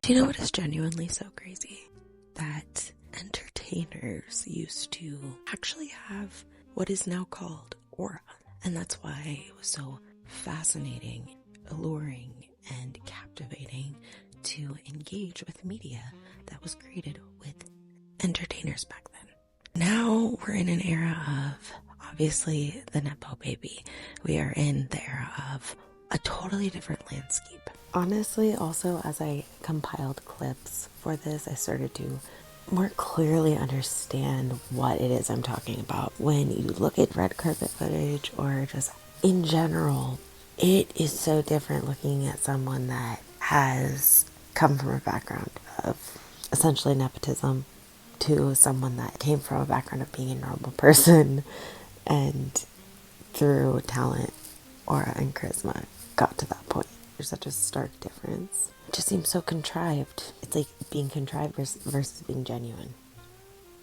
Do you know what is genuinely so crazy? That entertainers used to actually have what is now called aura. And that's why it was so fascinating, alluring, and captivating to engage with media that was created with entertainers back then. Now we're in an era of, obviously, the nepo baby. We are in the era of a totally different landscape. Honestly, also, as I compiled clips for this, I started to more clearly understand what it is I'm talking about. When you look at red carpet footage or just in general, it is so different looking at someone that has come from a background of essentially nepotism to someone that came from a background of being a normal person and through talent, aura, and charisma got to that point. There's such a stark difference. It just seems so contrived. It's like being contrived versus being genuine.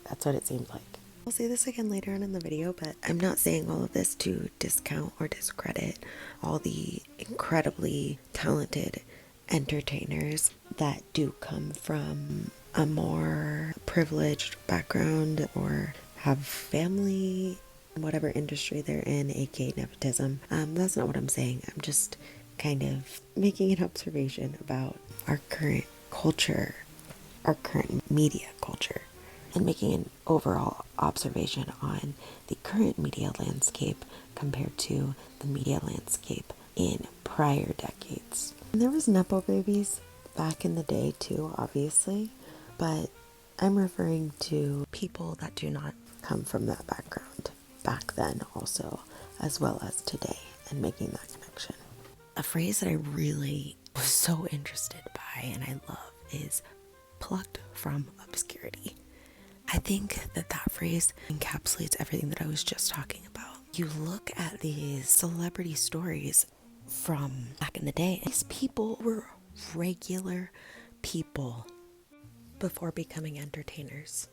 That's what it seems like. I'll say this again later on in the video, but I'm not saying all of this to discount or discredit all the incredibly talented entertainers that do come from a more privileged background or have family in whatever industry they're in, aka nepotism. That's not what I'm saying. I'm just kind of making an observation about our current culture, our current media culture, and making an overall observation on the current media landscape compared to the media landscape in prior decades. And there was nepo babies back in the day too, obviously, but I'm referring to people that do not come from that background back then also, as well as today, and making that connection. A phrase that I really was so interested by and I love is plucked from obscurity. I think that phrase encapsulates everything that I was just talking about. You look at these celebrity stories from back in the day, these people were regular people before becoming entertainers.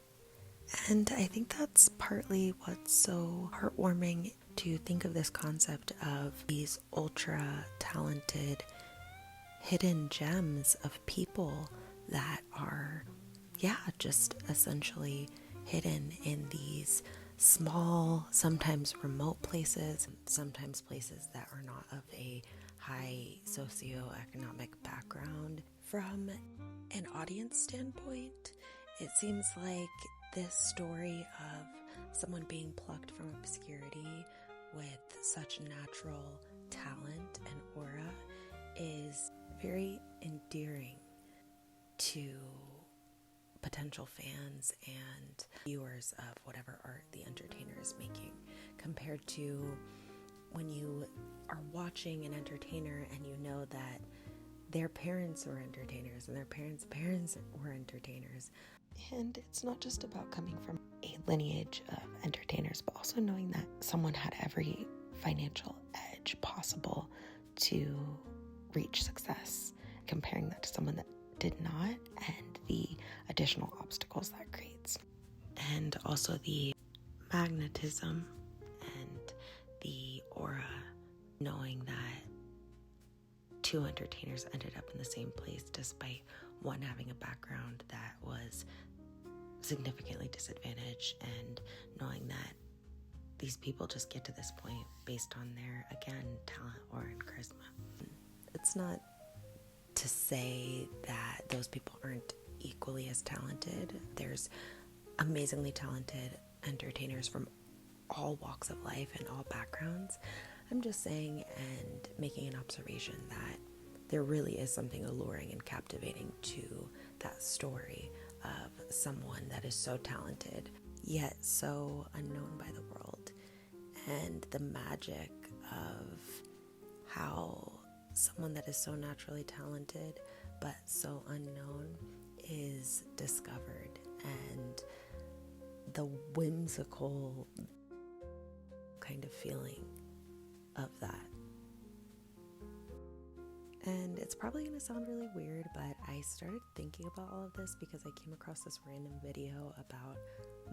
And I think that's partly what's so heartwarming to think of this concept of these ultra talented hidden gems of people that are, just essentially hidden in these small, sometimes remote places, sometimes places that are not of a high socioeconomic background. From an audience standpoint, it seems like this story of someone being plucked from obscurity with such natural talent and aura is very endearing to potential fans and viewers of whatever art the entertainer is making, compared to when you are watching an entertainer and you know that their parents were entertainers and their parents' parents were entertainers. And it's not just about coming from a lineage of entertainers, but also knowing that someone had every financial edge possible to reach success, comparing that to someone that did not, and the additional obstacles that creates. And also the magnetism and the aura, knowing that two entertainers ended up in the same place despite one having a background that was significantly disadvantaged, and knowing that these people just get to this point based on their, again, talent or charisma. It's not to say that those people aren't equally as talented. There's amazingly talented entertainers from all walks of life and all backgrounds. I'm just saying and making an observation that there really is something alluring and captivating to that story of someone that is so talented, yet so unknown by the world. And the magic of how someone that is so naturally talented but so unknown is discovered, and the whimsical kind of feeling of that. And it's probably going to sound really weird, but I started thinking about all of this because I came across this random video about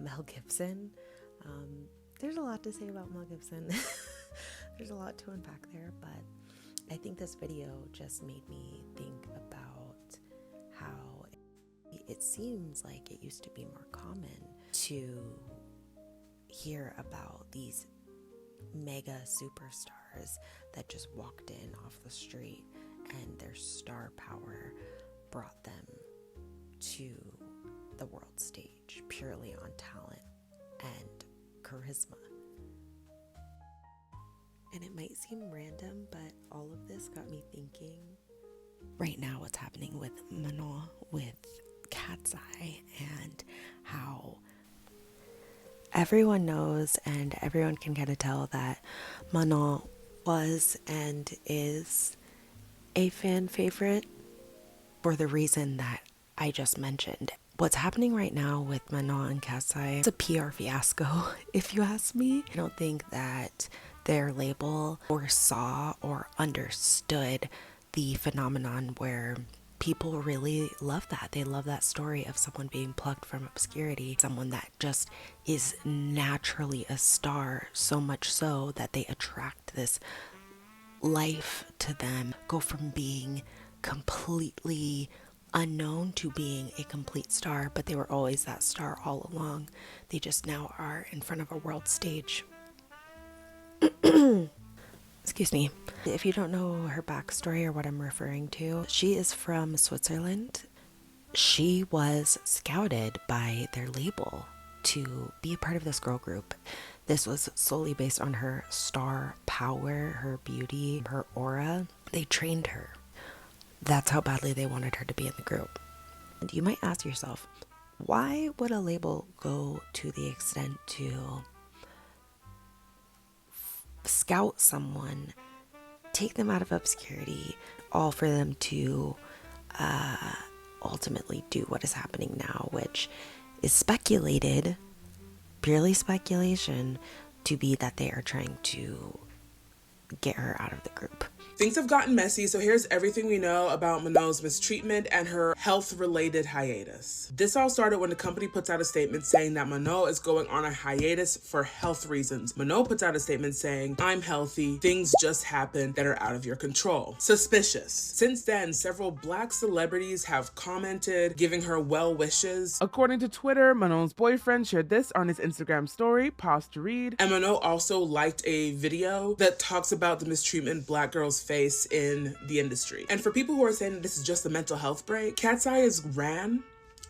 Mel Gibson. There's a lot to say about Mel Gibson. There's a lot to unpack there, but I think this video just made me think about how it seems like it used to be more common to hear about these mega superstars that just walked in off the street and their star power brought them to the world stage purely on talent and charisma. And it might seem random, but all of this got me thinking right now what's happening with Manon with KATSEYE, and how everyone knows and everyone can kind of tell that Manon was and is a fan favorite for the reason that I just mentioned. What's happening right now with Manon and KATSEYE is a PR fiasco, if you ask me. I don't think that their label foresaw or understood the phenomenon where people really love that. They love that story of someone being plucked from obscurity, someone that just is naturally a star, so much so that they attract this life to them, go from being completely unknown to being a complete star, but they were always that star all along. They just now are in front of a world stage. Excuse me. If you don't know her backstory or what I'm referring to, she is from Switzerland. She was scouted by their label to be a part of this girl group. This was solely based on her star power, her beauty, her aura. They trained her. That's how badly they wanted her to be in the group. And you might ask yourself, why would a label go to the extent to scout someone, take them out of obscurity, all for them to ultimately do what is happening now, which is speculated, purely speculation, to be that they are trying to get her out of the group. Things have gotten messy, so here's everything we know about Manon's mistreatment and her health-related hiatus. This all started when the company puts out a statement saying that Manon is going on a hiatus for health reasons. Manon puts out a statement saying, "I'm healthy, things just happen that are out of your control." Suspicious. Since then, several black celebrities have commented, giving her well wishes. According to Twitter, Manon's boyfriend shared this on his Instagram story, pause to read. And Manon also liked a video that talks about the mistreatment black girls face in the industry. And for people who are saying that this is just a mental health break, KATSEYE is ran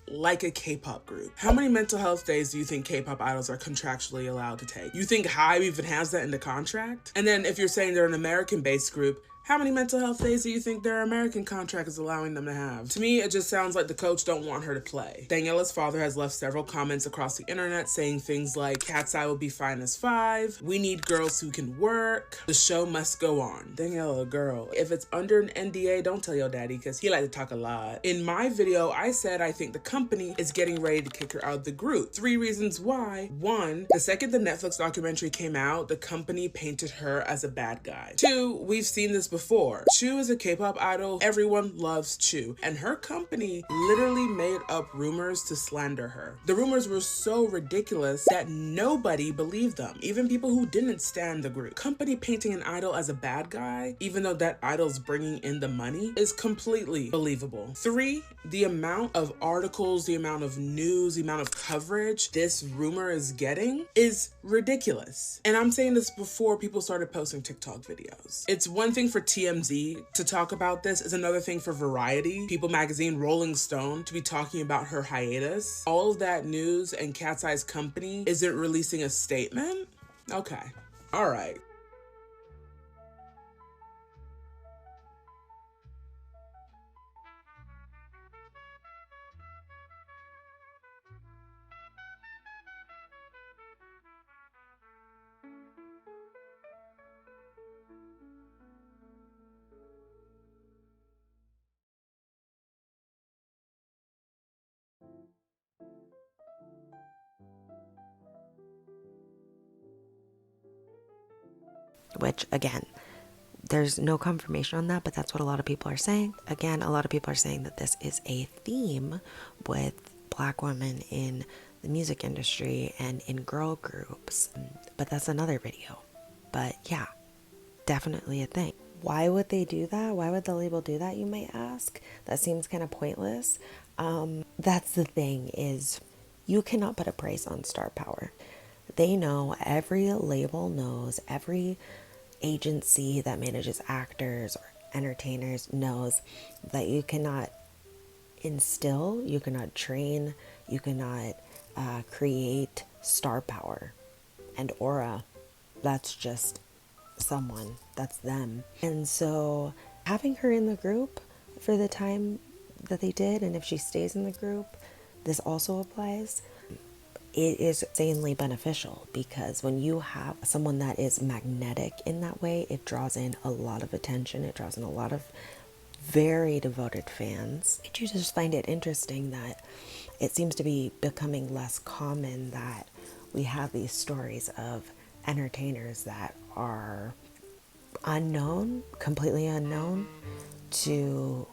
like a K-pop group. How many mental health days do you think K-pop idols are contractually allowed to take? You think HYBE even has that in the contract? And then if you're saying they're an American-based group, how many mental health days do you think their American contract is allowing them to have? To me, it just sounds like the coach don't want her to play. Daniela's father has left several comments across the internet saying things like, "KATSEYE will be fine as 5. We need girls who can work. The show must go on." Daniela, girl, if it's under an NDA, don't tell your daddy because he like to talk a lot. In my video, I said I think the company is getting ready to kick her out of the group. 3 reasons why. 1, the second the Netflix documentary came out, the company painted her as a bad guy. 2, we've seen this before. Chu is a K-pop idol. Everyone loves Chu. And her company literally made up rumors to slander her. The rumors were so ridiculous that nobody believed them. Even people who didn't stand the group. Company painting an idol as a bad guy, even though that idol's bringing in the money, is completely believable. 3, the amount of articles, the amount of news, the amount of coverage this rumor is getting is ridiculous. And I'm saying this before people started posting TikTok videos. It's one thing for TMZ to talk about this, is another thing for Variety, People Magazine, Rolling Stone to be talking about her hiatus. All of that news and KATSEYE's company isn't releasing a statement? Okay. All right. Which, again, there's no confirmation on that, but that's what a lot of people are saying. Again, a lot of people are saying that this is a theme with black women in the music industry and in girl groups, but that's another video. But yeah, definitely a thing. Why would they do that? Why would the label do that, you might ask? That seems kind of pointless. That's the thing, is you cannot put a price on star power. They know, every label knows, every agency that manages actors or entertainers knows that you cannot instill, you cannot train, you cannot create star power and aura. That's just someone, that's them. And so having her in the group for the time that they did, and if she stays in the group, this also applies. It is insanely beneficial, because when you have someone that is magnetic in that way, it draws in a lot of attention. It draws in a lot of very devoted fans. I do just find it interesting that it seems to be becoming less common that we have these stories of entertainers that are unknown, completely unknown, to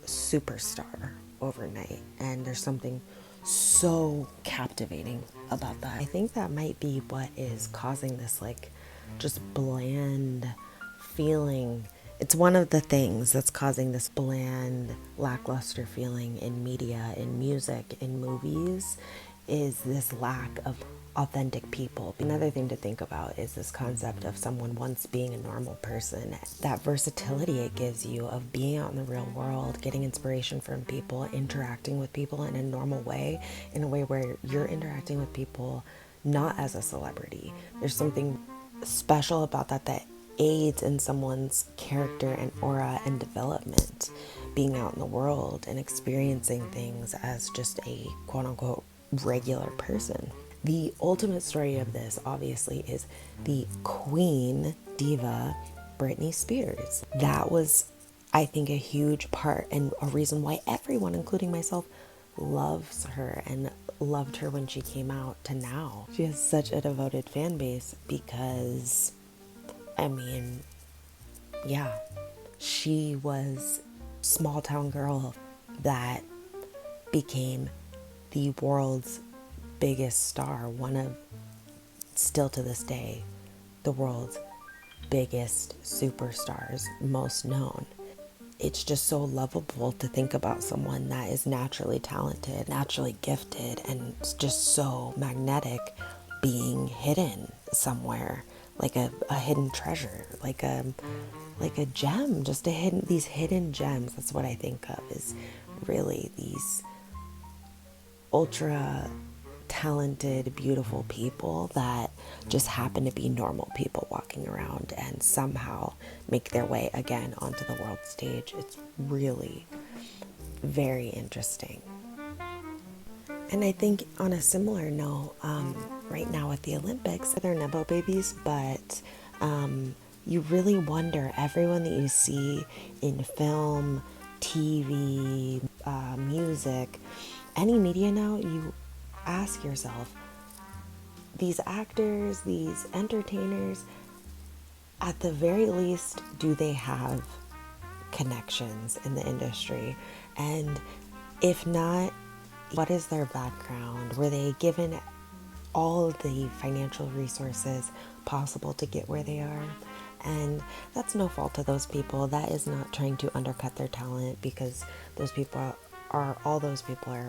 superstar overnight. And there's something so captivating about that. I think that might be what is causing this, like, just bland feeling. It's one of the things that's causing this bland, lackluster feeling in media, in music, in movies, is this lack of authentic people. Another thing to think about is this concept of someone once being a normal person. That versatility it gives you of being out in the real world, getting inspiration from people, interacting with people in a normal way, in a way where you're interacting with people not as a celebrity. There's something special about that aids in someone's character and aura and development, being out in the world and experiencing things as just a quote-unquote regular person. The ultimate story of this, obviously, is the queen diva Britney Spears. That was, I think, a huge part and a reason why everyone, including myself, loves her and loved her when she came out to now. She has such a devoted fan base because, I mean, yeah, she was a small town girl that became the world's biggest star, one of, still to this day, the world's biggest superstars, most known. It's just so lovable to think about someone that is naturally talented, naturally gifted, and just so magnetic, being hidden somewhere, like a hidden treasure, like a gem, just these hidden gems. That's what I think of, is really these ultra talented, beautiful people that just happen to be normal people walking around and somehow make their way again onto the world stage. It's really very interesting. And I think on a similar note, right now at the Olympics, they're nepo babies, but you really wonder, everyone that you see in film, TV, music, any media now, you ask yourself, these actors, these entertainers, at the very least, do they have connections in the industry? And if not, what is their background? Were they given all of the financial resources possible to get where they are? And that's no fault of those people. That is not trying to undercut their talent, because those people are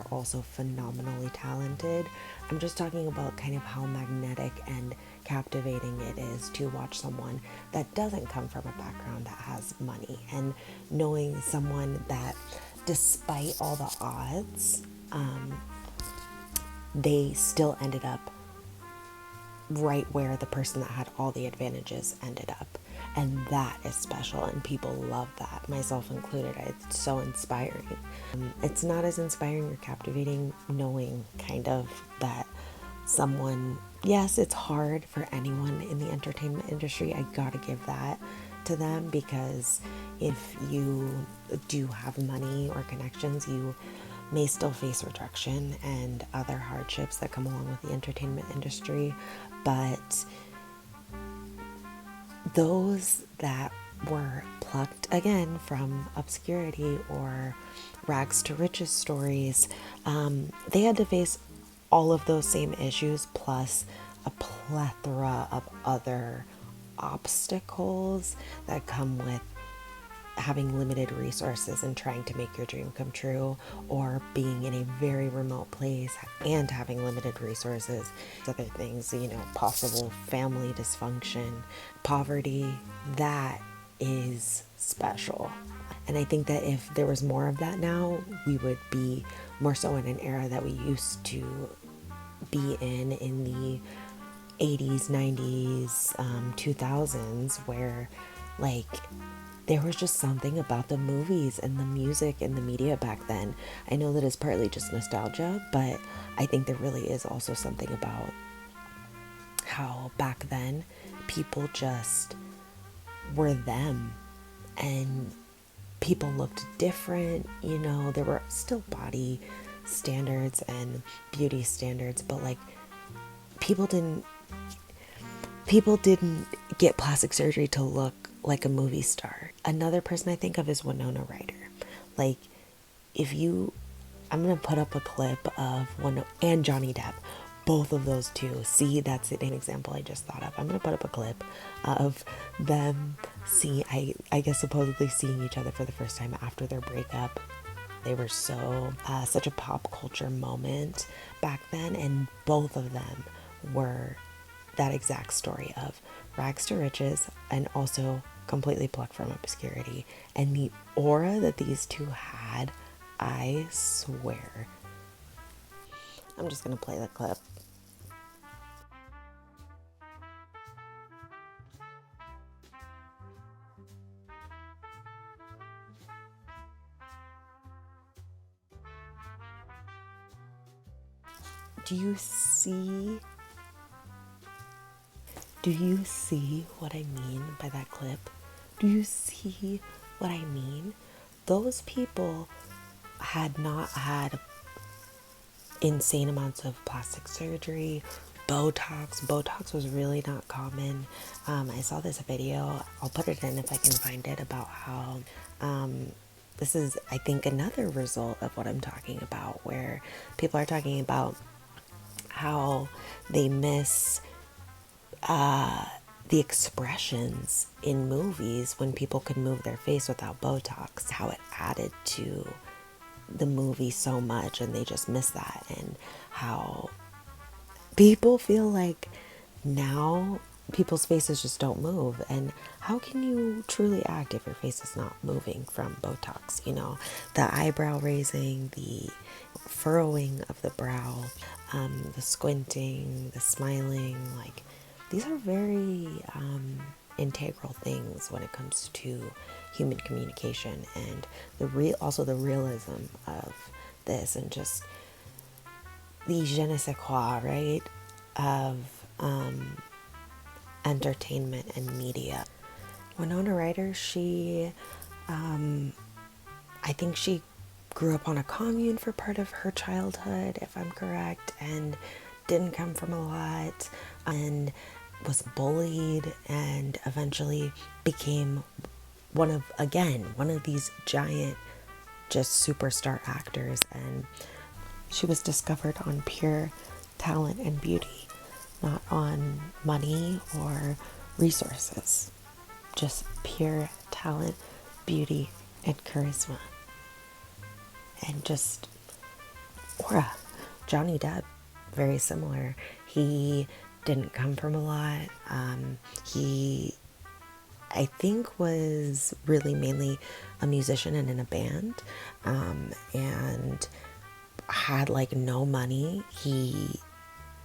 also phenomenally talented. I'm just talking about kind of how magnetic and captivating it is to watch someone that doesn't come from a background that has money, and knowing someone that, despite all the odds, they still ended up right where the person that had all the advantages ended up. And that is special, and people love that, myself included. It's so inspiring. It's not as inspiring or captivating knowing kind of that someone, yes, it's hard for anyone in the entertainment industry. I gotta give that to them, because if you do have money or connections, you may still face rejection and other hardships that come along with the entertainment industry. But those that were plucked again from obscurity or rags to riches stories, they had to face all of those same issues, plus a plethora of other obstacles that come with having limited resources and trying to make your dream come true, or being in a very remote place and having limited resources. Other things, possible family dysfunction, poverty, that is special. And I think that if there was more of that now, we would be more so in an era that we used to be in the 80s, 90s, 2000s, where like there was just something about the movies and the music and the media back then. I know that it's partly just nostalgia, but I think there really is also something about how back then people just were them, and people looked different. There were still body standards and beauty standards, but like people didn't get plastic surgery to look like a movie star. Another person I think of is Winona Ryder. Like, I'm gonna put up a clip of and Johnny Depp, both of those two. See, that's an example I just thought of. I'm gonna put up a clip of them I guess supposedly seeing each other for the first time after their breakup. They were such a pop culture moment back then, and both of them were that exact story of rags to riches and also completely plucked from obscurity. And the aura that these two had, I swear. I'm just gonna play the clip. Do you see what I mean by that clip? Do you see what I mean? Those people had not had insane amounts of plastic surgery, Botox. Botox was really not common. I saw this video, I'll put it in if I can find it, about how this is, I think, another result of what I'm talking about, where people are talking about how they miss the expressions in movies when people could move their face without Botox, how it added to the movie so much, and they just miss that. And how people feel like now people's faces just don't move, and how can you truly act if your face is not moving from Botox? The eyebrow raising, the furrowing of the brow, the squinting, the smiling, like these are very integral things when it comes to human communication, and also the realism of this, and just the je ne sais quoi, right, of entertainment and media. Winona Ryder, I think she grew up on a commune for part of her childhood, if I'm correct, and didn't come from a lot, and was bullied, and eventually became one of these giant, just superstar actors. And she was discovered on pure talent and beauty, not on money or resources, just pure talent, beauty, and charisma, and just aura. Johnny Depp, very similar. He didn't come from a lot. He, I think, was really mainly a musician and in a band, and had like no money. He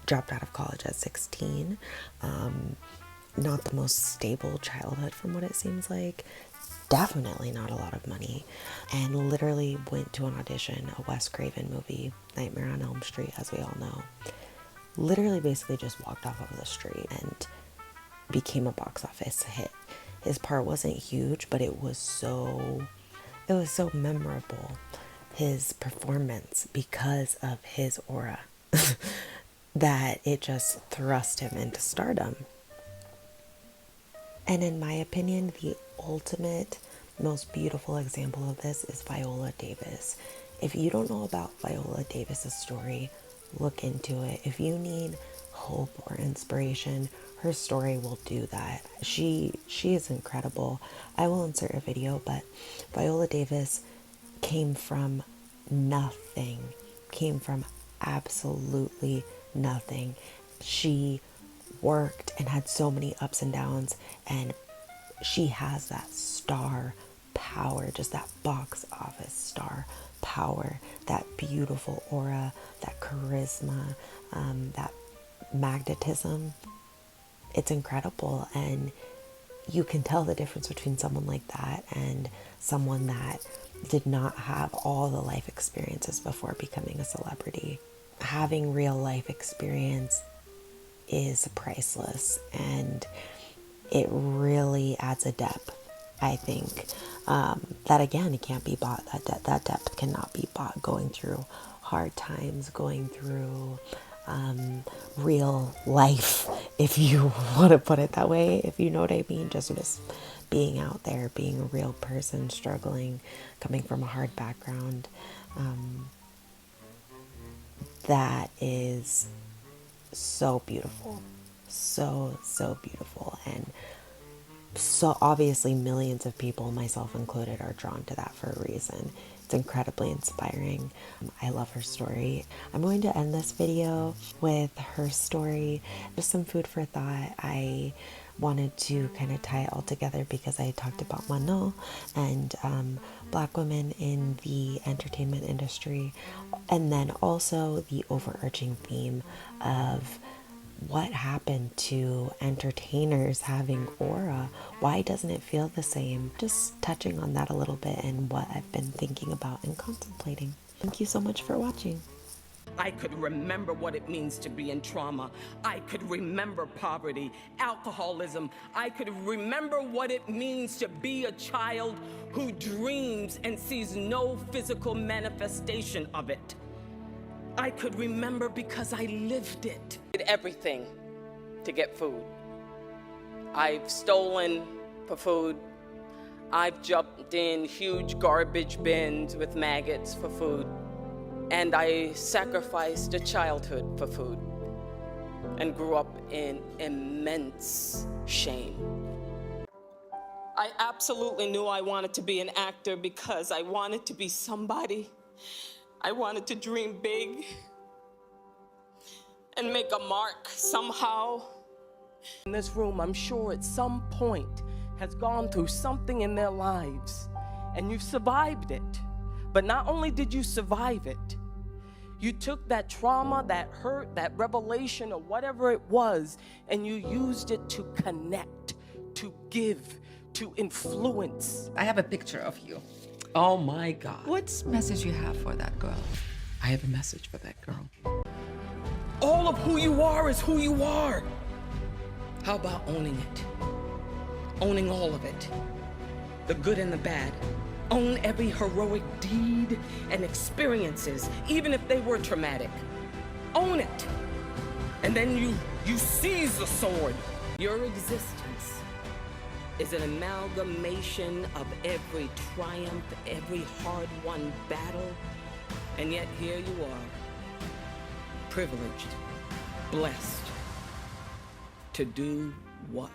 dropped out of college at 16. Not the most stable childhood from what it seems like. Definitely not a lot of money. And literally went to an audition, a Wes Craven movie, Nightmare on Elm Street, as we all know. Literally basically just walked off of the street and became a box office hit. His part wasn't huge, but it was so memorable, his performance, because of his aura, that it just thrust him into stardom. And in my opinion, the ultimate, most beautiful example of this is Viola Davis. If you don't know about Viola Davis's story, look into it. If you need hope or inspiration, her story will do that. She is incredible. I will insert a video, but Viola Davis came from nothing, came from absolutely nothing. She worked and had so many ups and downs, and she has that star power, just that box office star power, that beautiful aura, that charisma, that magnetism. It's incredible, and you can tell the difference between someone like that and someone that did not have all the life experiences before becoming a celebrity. Having real life experience is priceless, and it really adds a depth, I think, that again, it can't be bought. That depth cannot be bought. Going through hard times, going through real life, if you want to put it that way, if you know what I mean, just being out there, being a real person, struggling, coming from a hard background. That is so beautiful, so beautiful, and so obviously millions of people, myself included, are drawn to that for a reason. It's incredibly inspiring. I love her story. I'm going to end this video with her story, just some food for thought. I wanted to kind of tie it all together because I talked about Manon and Black women in the entertainment industry, and then also the overarching theme of what happened to entertainers having aura. Why doesn't it feel the same? Just touching on that a little bit and what I've been thinking about and contemplating. Thank you so much for watching. I could remember what it means to be in trauma. I could remember poverty, alcoholism. I could remember what it means to be a child who dreams and sees no physical manifestation of it. I could remember because I lived it. Did everything to get food. I've stolen for food. I've jumped in huge garbage bins with maggots for food. And I sacrificed a childhood for food and grew up in immense shame. I absolutely knew I wanted to be an actor because I wanted to be somebody. I wanted to dream big and make a mark somehow. In this room, I'm sure at some point has gone through something in their lives, and you've survived it. But not only did you survive it, you took that trauma, that hurt, that revelation, or whatever it was, and you used it to connect, to give, to influence. I have a picture of you. Oh my God. What message you have for that girl? I have a message for that girl. All of who you are is who you are. How about owning it? Owning all of it. The good and the bad. Own every heroic deed and experiences, even if they were traumatic. Own it. And then you seize the sword. Your existence is an amalgamation of every triumph, every hard-won battle, and yet here you are, privileged, blessed, to do what?